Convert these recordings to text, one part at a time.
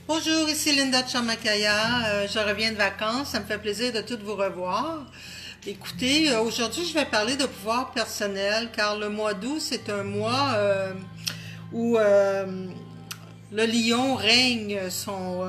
Bonjour, ici Linda de Chamakaya. Je reviens de vacances. Ça me fait plaisir de toutes vous revoir. Écoutez, aujourd'hui, je vais parler de pouvoir personnel car le mois d'août, c'est un mois où le lion règne son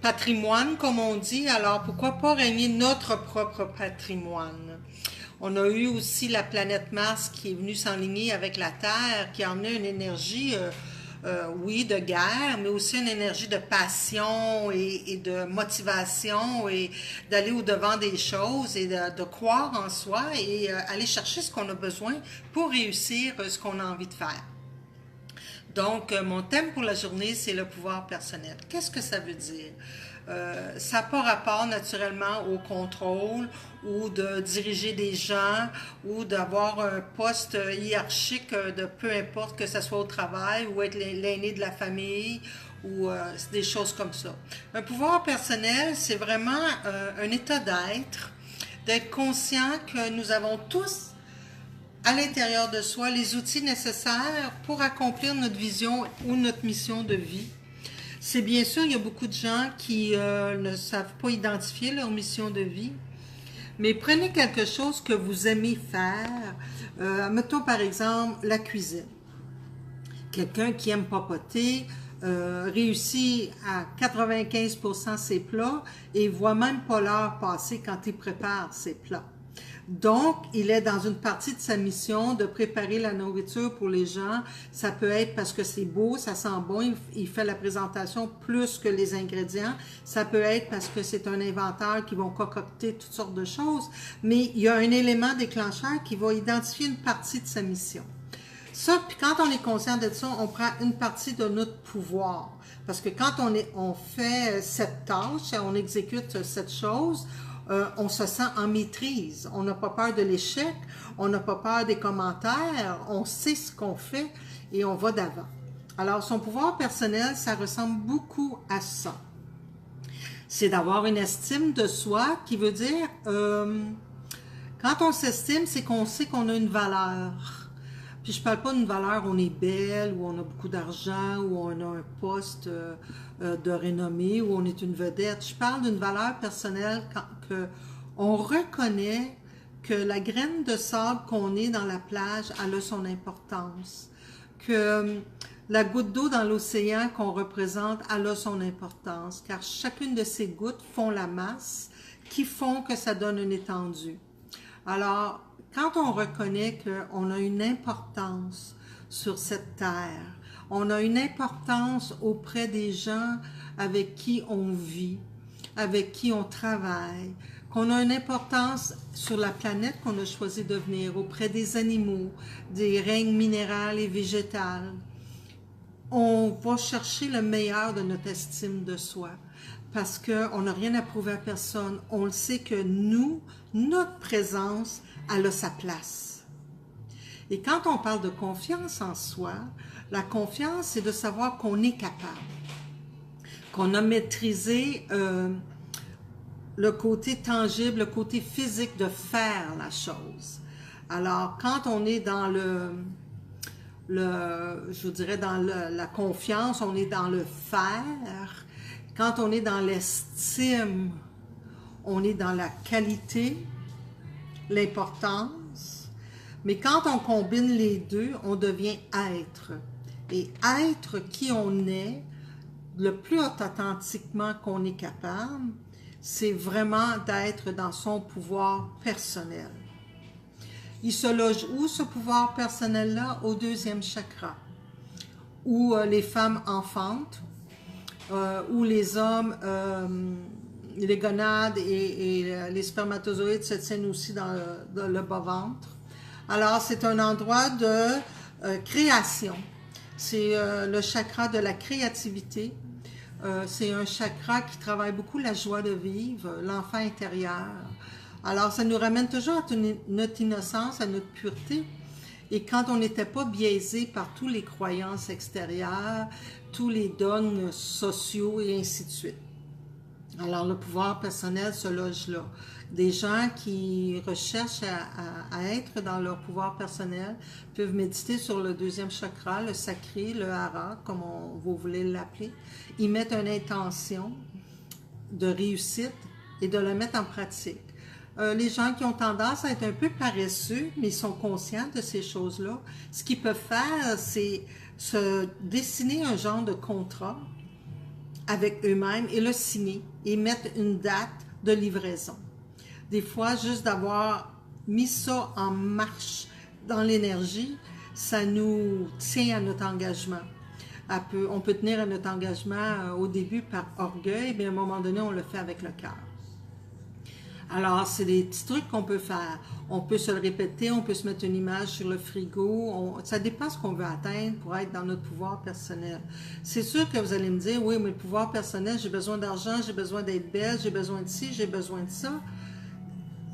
patrimoine, comme on dit. Alors, pourquoi pas régner notre propre patrimoine? On a eu aussi la planète Mars qui est venue s'enligner avec la Terre, qui a emmené une énergie, oui, de guerre, mais aussi une énergie de passion et de motivation et d'aller au-devant des choses et de croire en soi et aller chercher ce qu'on a besoin pour réussir ce qu'on a envie de faire. Donc, mon thème pour la journée, c'est le pouvoir personnel. Qu'est-ce que ça veut dire? Ça n'a pas rapport naturellement au contrôle ou de diriger des gens ou d'avoir un poste hiérarchique de peu importe que ce soit au travail ou être l'aîné de la famille ou des choses comme ça. Un pouvoir personnel, c'est vraiment un état d'être conscient que nous avons tous à l'intérieur de soi les outils nécessaires pour accomplir notre vision ou notre mission de vie. C'est bien sûr, il y a beaucoup de gens qui ne savent pas identifier leur mission de vie, mais prenez quelque chose que vous aimez faire. Mettons par exemple la cuisine. Quelqu'un qui aime papoter réussit à 95% ses plats et voit même pas l'heure passer quand il prépare ses plats. Donc, il est dans une partie de sa mission de préparer la nourriture pour les gens. Ça peut être parce que c'est beau, ça sent bon, il fait la présentation plus que les ingrédients. Ça peut être parce que c'est un inventeur qui va concocter toutes sortes de choses. Mais il y a un élément déclencheur qui va identifier une partie de sa mission. Ça, puis quand on est conscient de ça, on prend une partie de notre pouvoir. Parce que quand on fait cette tâche, on exécute cette chose, on se sent en maîtrise. On n'a pas peur de l'échec, on n'a pas peur des commentaires, on sait ce qu'on fait et on va d'avant. Alors, son pouvoir personnel, ça ressemble beaucoup à ça. C'est d'avoir une estime de soi qui veut dire, quand on s'estime, c'est qu'on sait qu'on a une valeur. Puis je parle pas d'une valeur où on est belle, où on a beaucoup d'argent, où on a un poste de renommée, où on est une vedette. Je parle d'une valeur personnelle que on reconnaît que la graine de sable qu'on est dans la plage, elle a son importance. Que la goutte d'eau dans l'océan qu'on représente, elle a son importance. Car chacune de ces gouttes font la masse qui font que ça donne une étendue. Alors, quand on reconnaît qu'on a une importance sur cette terre, on a une importance auprès des gens avec qui on vit, avec qui on travaille, qu'on a une importance sur la planète qu'on a choisi de venir, auprès des animaux, des règnes minérales et végétales, on va chercher le meilleur de notre estime de soi parce qu'on n'a rien à prouver à personne. On le sait que nous, notre présence, elle a sa place. Et quand on parle de confiance en soi, la confiance, c'est de savoir qu'on est capable, qu'on a maîtrisé le côté tangible, le côté physique de faire la chose. Alors, quand on est dans je dirais dans la confiance, on est dans le faire. Quand on est dans l'estime, on est dans la qualité, l'importance. Mais quand on combine les deux, on devient être. Et être qui on est, le plus authentiquement qu'on est capable, c'est vraiment d'être dans son pouvoir personnel. Il se loge où ce pouvoir personnel-là? Au deuxième chakra, où les femmes enfantent, où les hommes, les gonades et les spermatozoïdes se tiennent aussi dans le bas-ventre. Alors, c'est un endroit de création. C'est le chakra de la créativité. C'est un chakra qui travaille beaucoup la joie de vivre, l'enfant intérieur. Alors, ça nous ramène toujours à notre innocence, à notre pureté. Et quand on n'était pas biaisé par toutes les croyances extérieures, tous les dogmes sociaux et ainsi de suite. Alors, le pouvoir personnel se loge là. Des gens qui recherchent à être dans leur pouvoir personnel peuvent méditer sur le deuxième chakra, le sacré, le hara, comme vous voulez l'appeler. Ils mettent une intention de réussite et de la mettre en pratique. Les gens qui ont tendance à être un peu paresseux, mais ils sont conscients de ces choses-là, ce qu'ils peuvent faire, c'est se dessiner un genre de contrat avec eux-mêmes et le signer et mettre une date de livraison. Des fois, juste d'avoir mis ça en marche dans l'énergie, ça nous tient à notre engagement. On peut tenir à notre engagement au début par orgueil, mais à un moment donné, on le fait avec le cœur. Alors, c'est des petits trucs qu'on peut faire. On peut se le répéter, on peut se mettre une image sur le frigo. Ça dépend ce qu'on veut atteindre pour être dans notre pouvoir personnel. C'est sûr que vous allez me dire, oui, mais le pouvoir personnel, j'ai besoin d'argent, j'ai besoin d'être belle, j'ai besoin de ci, j'ai besoin de ça.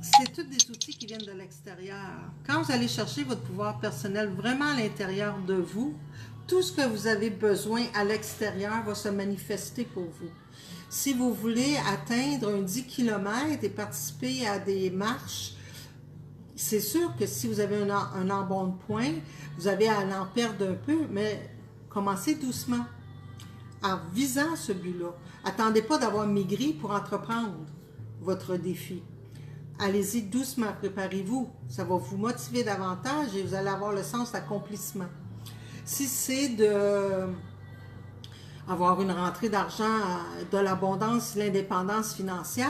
C'est tous des outils qui viennent de l'extérieur. Quand vous allez chercher votre pouvoir personnel vraiment à l'intérieur de vous, tout ce que vous avez besoin à l'extérieur va se manifester pour vous. Si vous voulez atteindre un 10 km et participer à des marches, c'est sûr que si vous avez un embonpoint, vous avez à en perdre un peu, mais commencez doucement en visant ce but-là. Attendez pas d'avoir maigri pour entreprendre votre défi. Allez-y doucement, préparez-vous. Ça va vous motiver davantage et vous allez avoir le sens d'accomplissement. Si c'est avoir une rentrée d'argent, de l'abondance, l'indépendance financière,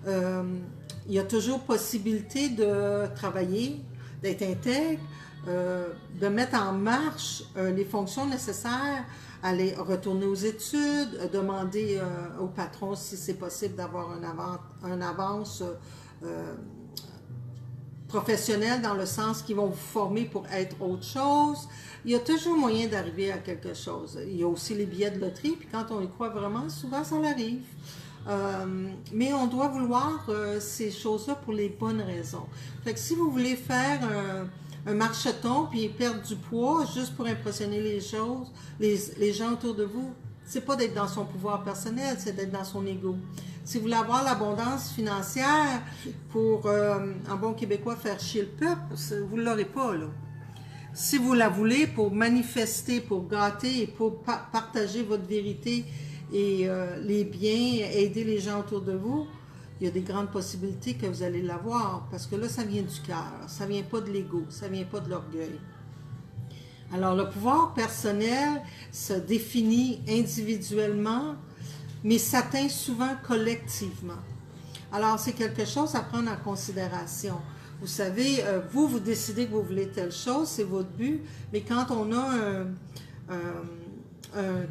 il y a toujours possibilité de travailler, d'être intègre, de mettre en marche les fonctions nécessaires, aller retourner aux études, demander au patron si c'est possible d'avoir une avance professionnelle dans le sens qu'ils vont vous former pour être autre chose. Il y a toujours moyen d'arriver à quelque chose. Il y a aussi les billets de loterie, puis quand on y croit vraiment, souvent ça l'arrive. Mais on doit vouloir ces choses-là pour les bonnes raisons. Fait que si vous voulez faire un marcheton puis perdre du poids juste pour impressionner les gens autour de vous, c'est pas d'être dans son pouvoir personnel, c'est d'être dans son ego. Si vous voulez avoir l'abondance financière pour, en bon québécois, faire chier le peuple, vous ne l'aurez pas, là. Si vous la voulez pour manifester, pour gâter et pour partager votre vérité et les biens, aider les gens autour de vous, il y a des grandes possibilités que vous allez l'avoir, parce que là, ça vient du cœur, ça vient pas de l'ego, ça vient pas de l'orgueil. Alors, le pouvoir personnel se définit individuellement, mais s'atteint souvent collectivement. Alors, c'est quelque chose à prendre en considération. Vous savez, vous décidez que vous voulez telle chose, c'est votre but, mais quand on a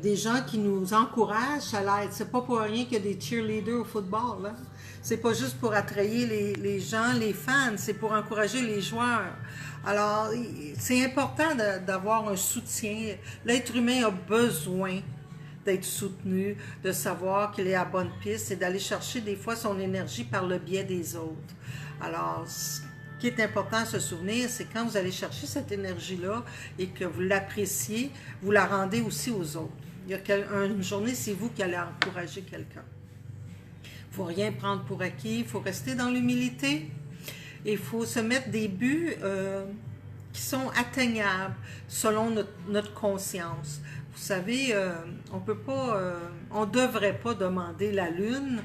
des gens qui nous encouragent à l'aide, c'est pas pour rien qu'il y a des cheerleaders au football, hein? C'est pas juste pour attrayer les gens, les fans, c'est pour encourager les joueurs. Alors, c'est important d'avoir un soutien. L'être humain a besoin d'être soutenu, de savoir qu'il est à bonne piste et d'aller chercher des fois son énergie par le biais des autres. Alors, ce qui est important à se souvenir, c'est quand vous allez chercher cette énergie-là et que vous l'appréciez, vous la rendez aussi aux autres. Il y a une journée, c'est vous qui allez encourager quelqu'un. Il ne faut rien prendre pour acquis, il faut rester dans l'humilité et il faut se mettre des buts qui sont atteignables selon notre conscience. Vous savez, on devrait pas demander la Lune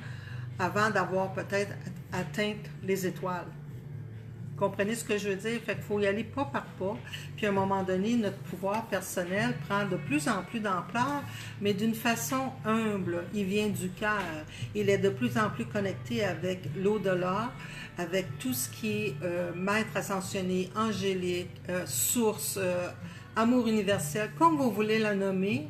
avant d'avoir peut-être atteint les étoiles. Comprenez ce que je veux dire? Fait qu'il faut y aller pas par pas. Puis à un moment donné, notre pouvoir personnel prend de plus en plus d'ampleur, mais d'une façon humble. Il vient du cœur. Il est de plus en plus connecté avec l'au-delà, avec tout ce qui est maître ascensionné, angélique, source, amour universel, comme vous voulez la nommer.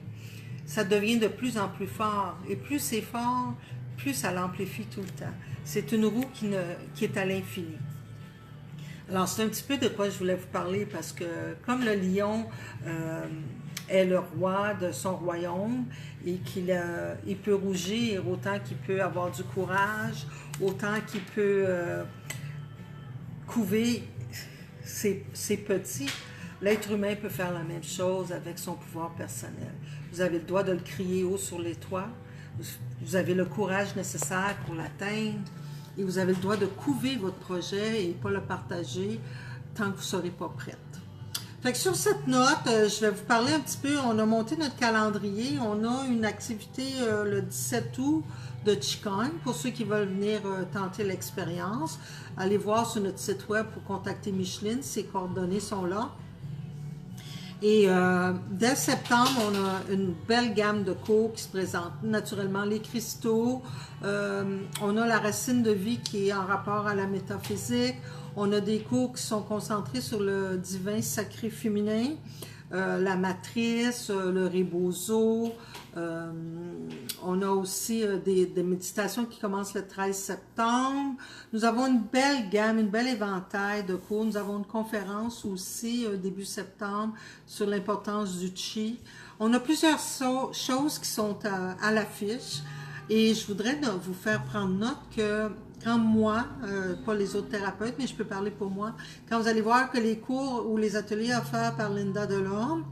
Ça devient de plus en plus fort. Et plus c'est fort, plus ça l'amplifie tout le temps. C'est une roue qui est à l'infini. Alors, c'est un petit peu de quoi je voulais vous parler parce que comme le lion est le roi de son royaume et il peut rougir autant qu'il peut avoir du courage, autant qu'il peut couver ses petits, l'être humain peut faire la même chose avec son pouvoir personnel. Vous avez le droit de le crier haut sur les toits, vous avez le courage nécessaire pour l'atteindre et vous avez le droit de couver votre projet et pas le partager tant que vous ne serez pas prête. Fait que sur cette note, je vais vous parler un petit peu, on a monté notre calendrier, on a une activité le 17 août de Qigong pour ceux qui veulent venir tenter l'expérience. Allez voir sur notre site web pour contacter Micheline, ses coordonnées sont là. Et dès septembre, on a une belle gamme de cours qui se présentent. Naturellement, les cristaux, on a la racine de vie qui est en rapport à la métaphysique, on a des cours qui sont concentrés sur le divin sacré féminin, la matrice, le rebozo. On a aussi des méditations qui commencent le 13 septembre. Nous avons une belle gamme, une belle éventail de cours. Nous avons une conférence aussi début septembre sur l'importance du Qi. On a plusieurs choses qui sont à l'affiche et je voudrais vous faire prendre note que quand moi, pas les autres thérapeutes, mais je peux parler pour moi, quand vous allez voir que les cours ou les ateliers offerts par Linda Delorme,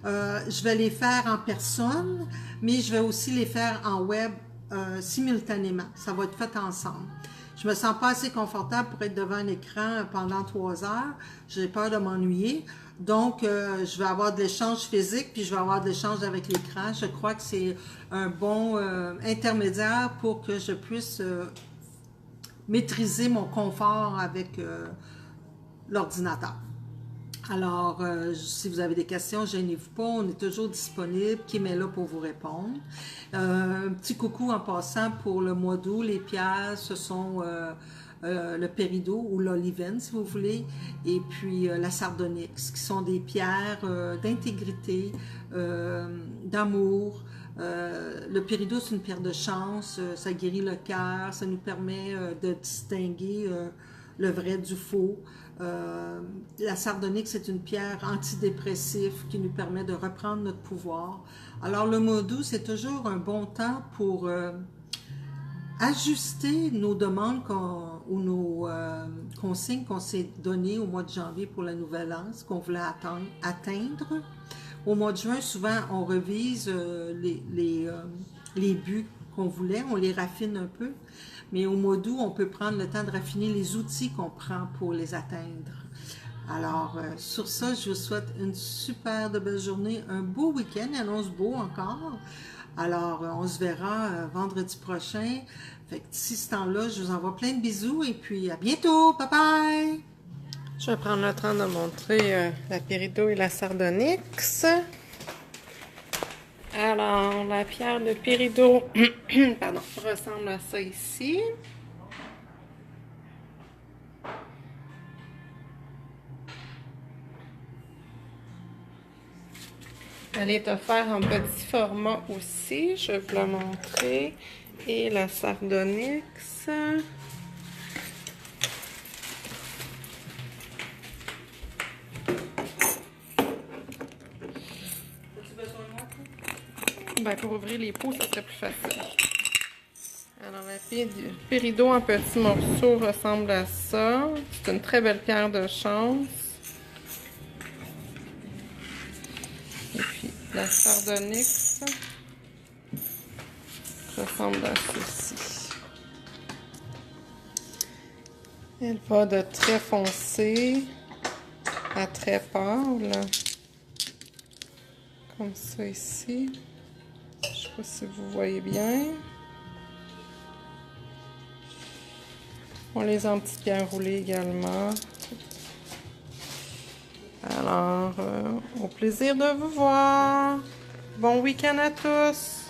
je vais les faire en personne, mais je vais aussi les faire en web simultanément. Ça va être fait ensemble. Je me sens pas assez confortable pour être devant un écran pendant 3 heures. J'ai peur de m'ennuyer. Donc, je vais avoir de l'échange physique, puis je vais avoir de l'échange avec l'écran. Je crois que c'est un bon intermédiaire pour que je puisse maîtriser mon confort avec l'ordinateur. Alors, si vous avez des questions, gênez-vous pas, on est toujours disponible. Kim est là pour vous répondre. Un petit coucou en passant pour le mois d'août. Les pierres, ce sont le péridot ou l'olivine, si vous voulez, et puis la sardonyx, qui sont des pierres d'intégrité, d'amour. Le péridot, c'est une pierre de chance, ça guérit le cœur, ça nous permet de distinguer le vrai du faux. La sardonyx, c'est une pierre antidépressive qui nous permet de reprendre notre pouvoir. Alors le mois d'août, c'est toujours un bon temps pour ajuster nos demandes ou nos consignes qu'on s'est données au mois de janvier pour la nouvelle an, ce qu'on voulait atteindre. Au mois de juin, souvent, on revise les buts qu'on voulait, on les raffine un peu. Mais au mois d'août, on peut prendre le temps de raffiner les outils qu'on prend pour les atteindre. Alors, sur ça, je vous souhaite une super de belle journée, un beau week-end, il annonce beau encore. Alors, on se verra vendredi prochain. Fait que d'ici ce temps-là, je vous envoie plein de bisous et puis à bientôt. Bye bye! Je vais prendre le temps de montrer la péridot et la sardonyx. Alors, la pierre de péridot pardon, ressemble à ça ici. Elle est offerte en petit format aussi, je vais vous la montrer. Et la sardonyx. Ben, pour ouvrir les pots, ça serait plus facile. Alors, la péridot en petits morceaux ressemble à ça. C'est une très belle pierre de chance. Et puis, la sardonyx ressemble à ceci. Elle va de très foncé à très pâle. Comme ça ici. Je ne sais pas si vous voyez bien. On les a en petites pierres roulées également. Alors, au plaisir de vous voir. Bon week-end à tous!